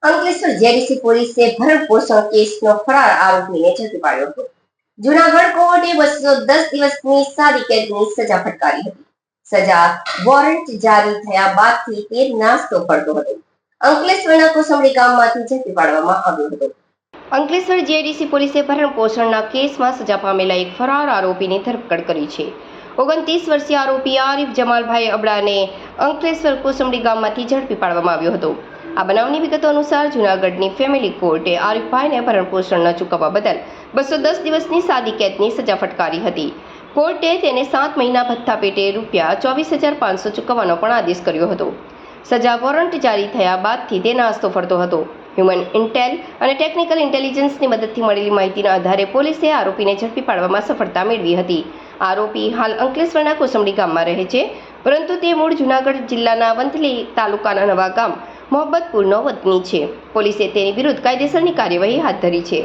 Ankleshwar JDC પોલીસે ભરણ પોષણ કેસનો ફરાર આરોપીને ઝડપી પાડ્યો હતો. જૂનાગઢ કોર્ટે 210 દિવસની સાદી કેદની સજા ફટકારી હતી. સજા વોરંટ જારી થયા બાદથી તે નાસ્તો ફરતો હતો. અંકલેશ્વરના કોસંબડી ગામમાંથી ઝડપી પાડવામાં આવ્યો હતો. અંકલેશ્વર જેડીસી પોલીસે ભરણ પોષણના કેસમાં સજા પામેલા એક ફરાર આરોપીની ધરપકડ કરી છે. 29 વર્ષીય આરોપી આરિફ જમાલભાઈ અબડાને અંકલેશ્વર કોસંબડી ગામમાંથી ઝડપી પાડવામાં આવ્યો હતો. આ બનાવની વિગતો અનુસાર જૂનાગઢની ફેમિલી કોર્ટે આરિફભાઈને ભરણ પોષણ ન ચૂકવવા બદલ 210 દિવસની સાદી કેદની સજા ફટકારી હતી. કોર્ટે તેને 7 મહિના ભથ્થા પેટે ₹24,500 ચૂકવવાનો પણ આદેશ કર્યો હતો. સજા વોરંટ જારી થયા બાદથી તે નાસ્તો ફરતો હતો. હ્યુમન ઇન્ટેલ અને ટેકનિકલ ઇન્ટેલિજન્સની મદદથી મળેલી માહિતીના આધારે પોલીસે આરોપીને ઝડપી પાડવામાં સફળતા મેળવી હતી. આરોપી હાલ અંકલેશ્વરના કોસંબડી ગામમાં રહે છે, પરંતુ તે મૂળ જૂનાગઢ જિલ્લાના વંથલી તાલુકાના નવા ગામ મોહબ્બતપુરનો વતની છે. પોલીસે તેની વિરુદ્ધ કાયદેસરની કાર્યવાહી હાથ ધરી છે.